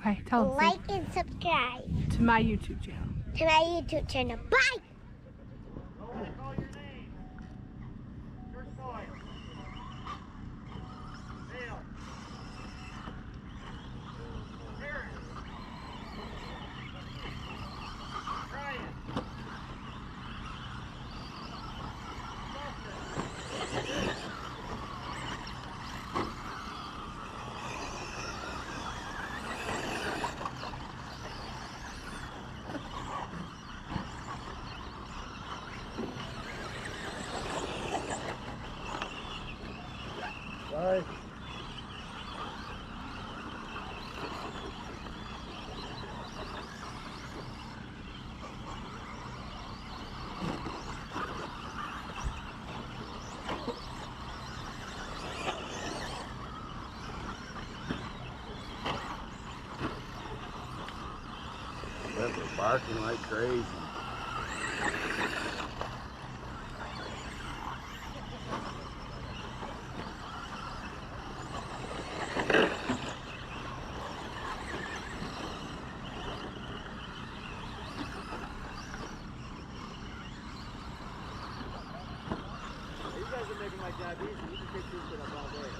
Okay, tell them. Like and subscribe. To my YouTube channel. To my YouTube channel. Bye! Sorry. They're barking like crazy. Making my job easy. You can take this shit up all day.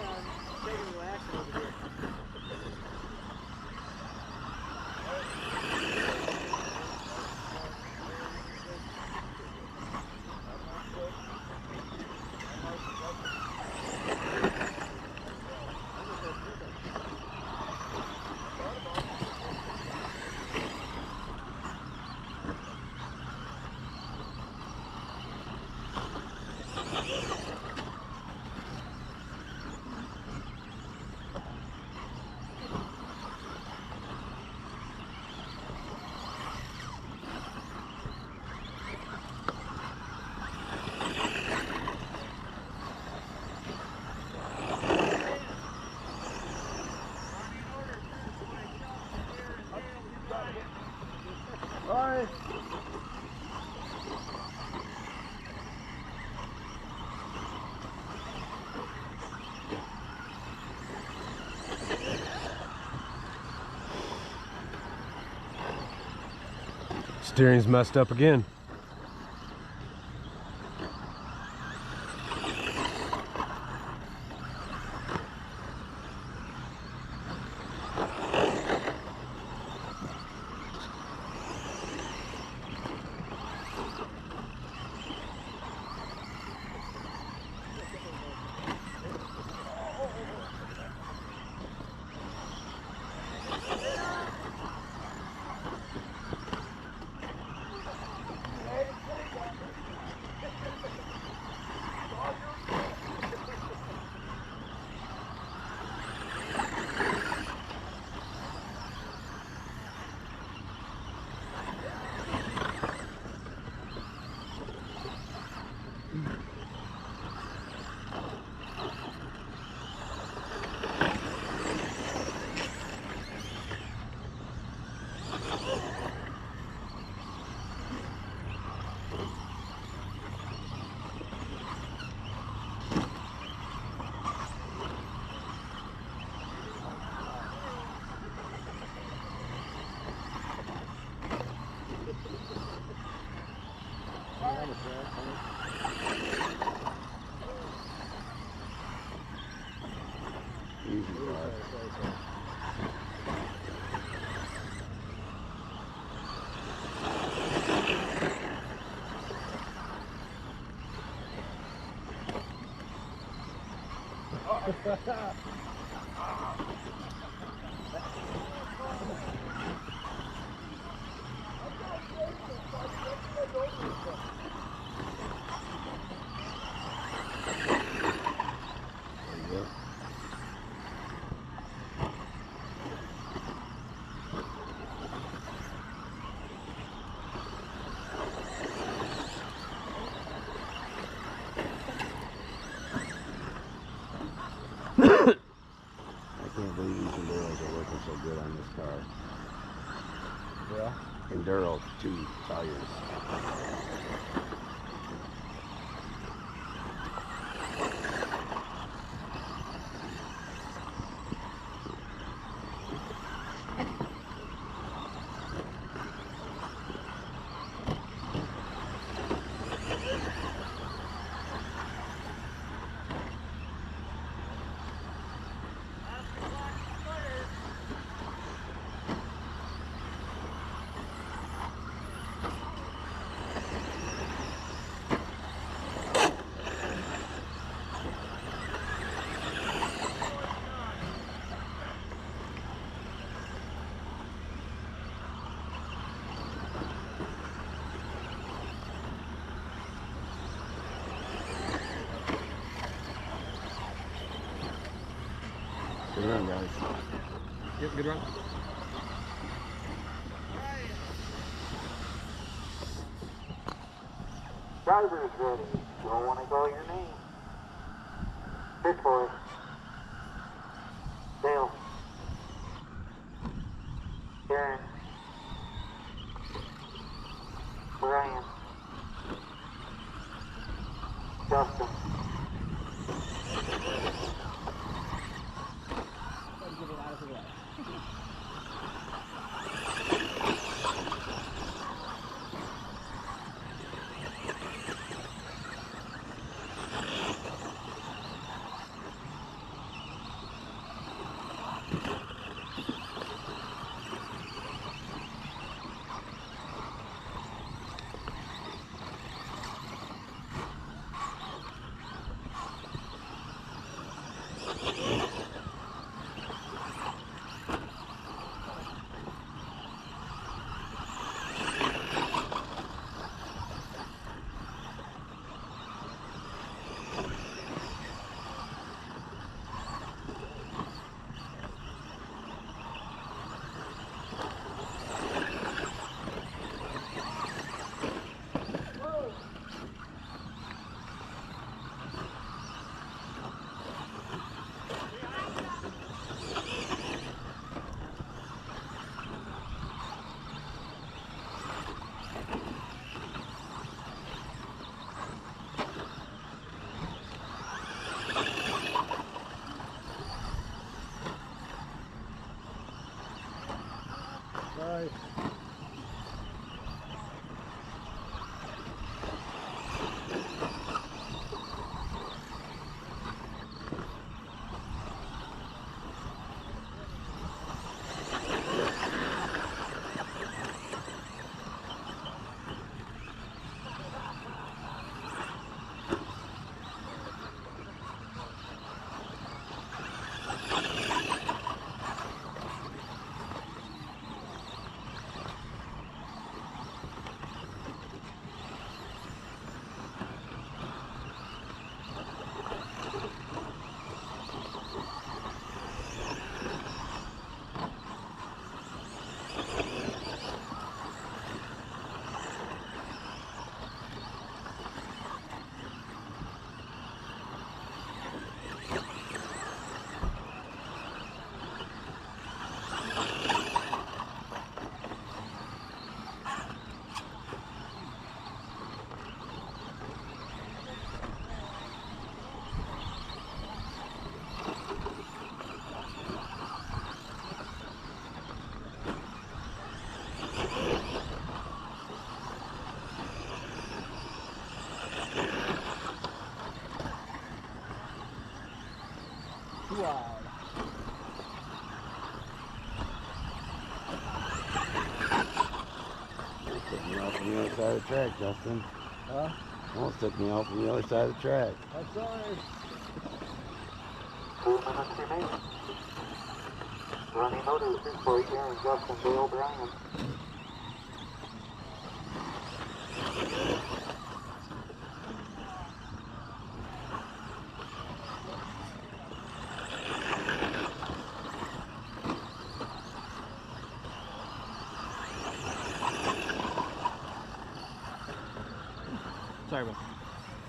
I'm taking relaxing over here. Sorry. Steering's messed up again. I can't believe these Enduros are working so good on this car. Yeah. Enduro 2 tires. Good run. Drivers ready. Don't want to call your name. Pitch boy. Dale. Darren. Brian. Justin. Get it out of the way. Nice. Too wide. Took me off on the other side of the track, Justin. Huh? Almost took me off on the other side of the track. That's all right. 2 minutes remaining. Running notices for Darren, Justin, Dale, Brian. Sorry, man.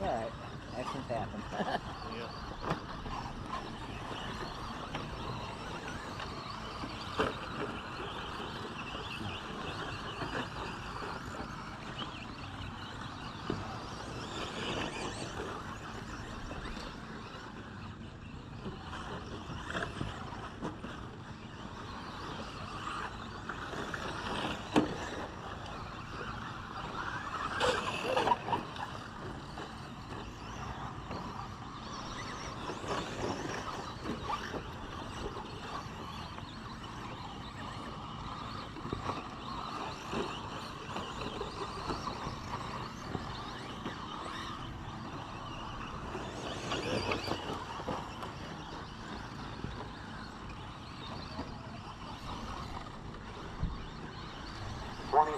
All right. Accidents happen.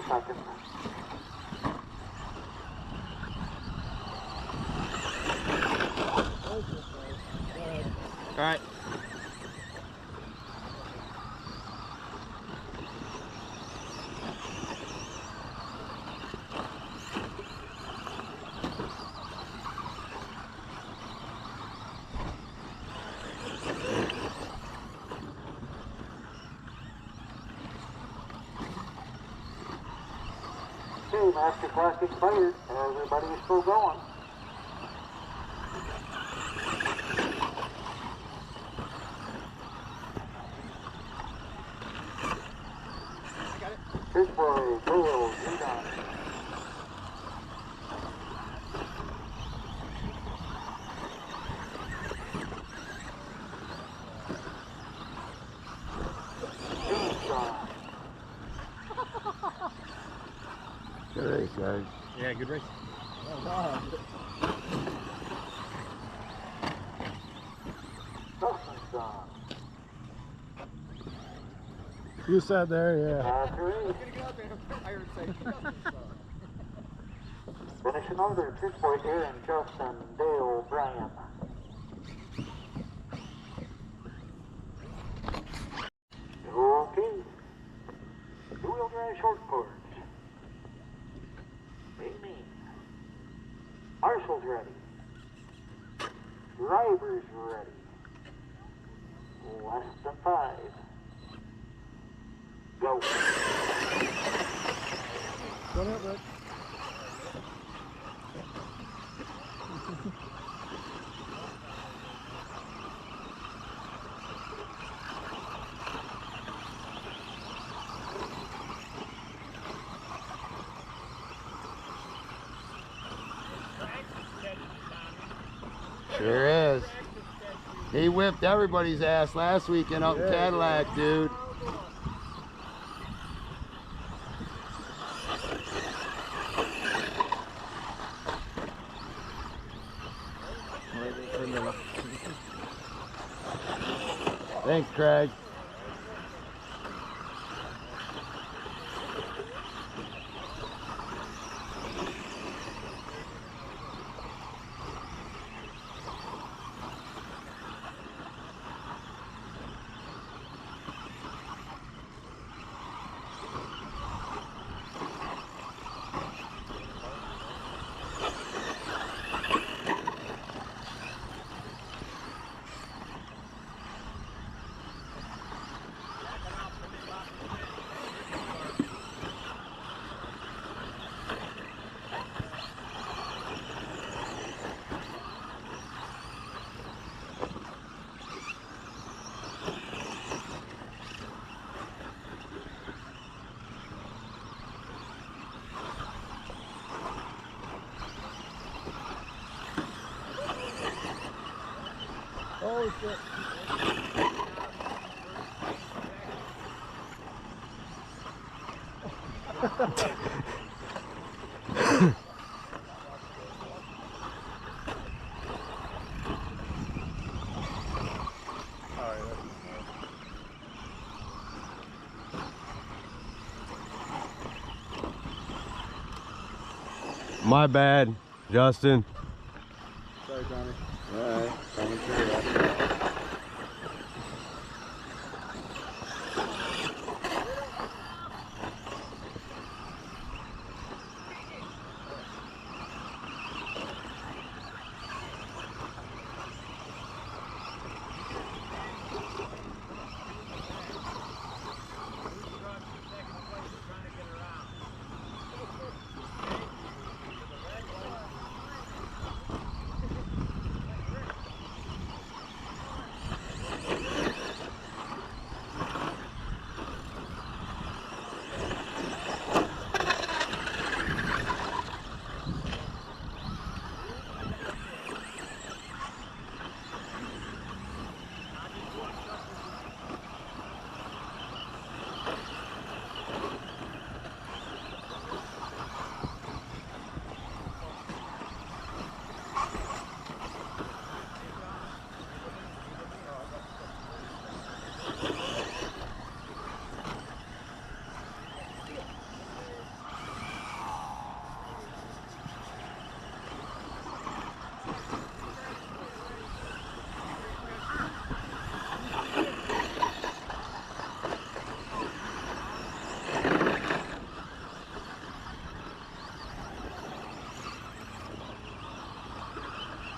Seconds. All right. after clock expired. Everybody is still going. Pittsburgh, Dale, Udon. Good race, guys. Yeah, good race. Dustin's gone. You sat there, yeah. Finishing order, Pittsburgh, Aaron, Justin, Dale, Brian. Okay. Two-wheel drive short course. Amy. Marshall's ready. Driver's ready. Less than 5. Go. Go ahead, Rick. Sure is. He whipped everybody's ass last weekend up in Cadillac, dude. Thanks, Craig. Oh, shit. My bad, Justin. Sorry, Johnny. Alright, coming through after that.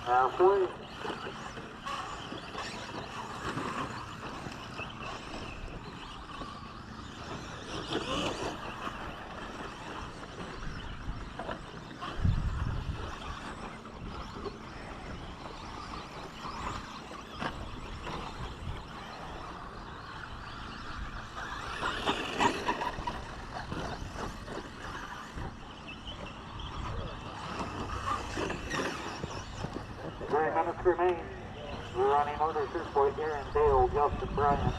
Halfway. minutes remain. We're running orders this point here in Dale, Justin Bryan.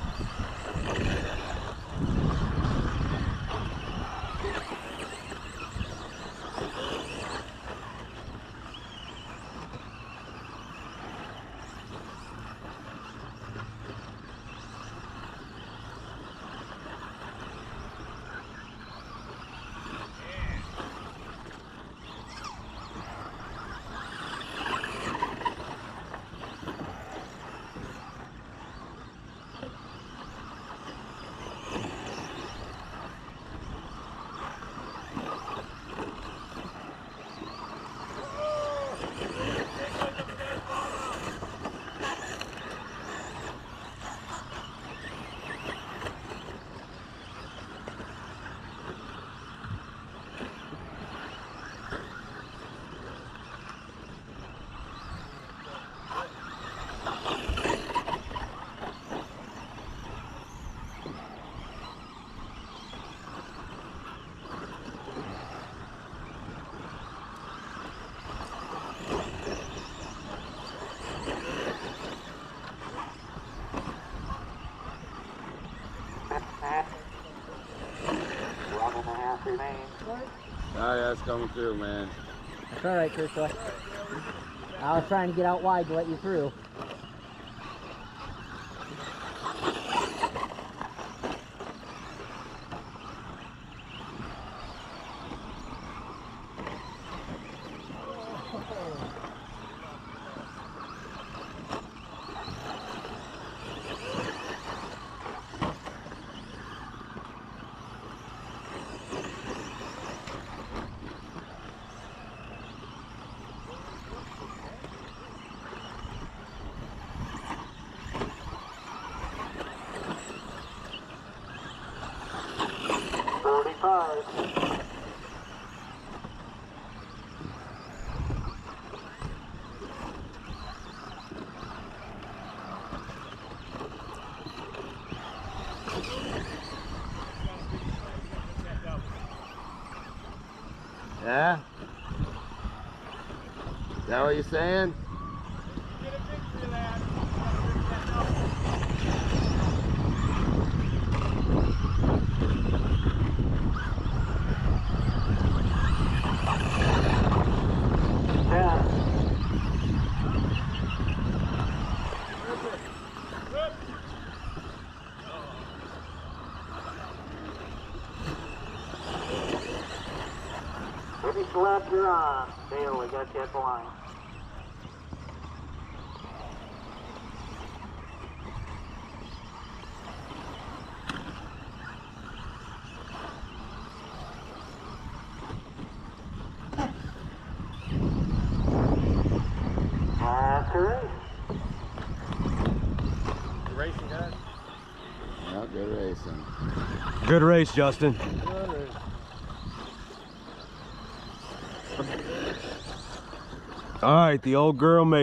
Oh, yeah, it's coming through, man. That's all right, Kershaw. I was trying to get out wide to let you through. Yeah? Is that what you're saying? Any slap you're on, Dale, I got you at the line. That's correct. You racing, guys? Yeah, good racing. Good race, Justin. Good race. All right, the old girl mate.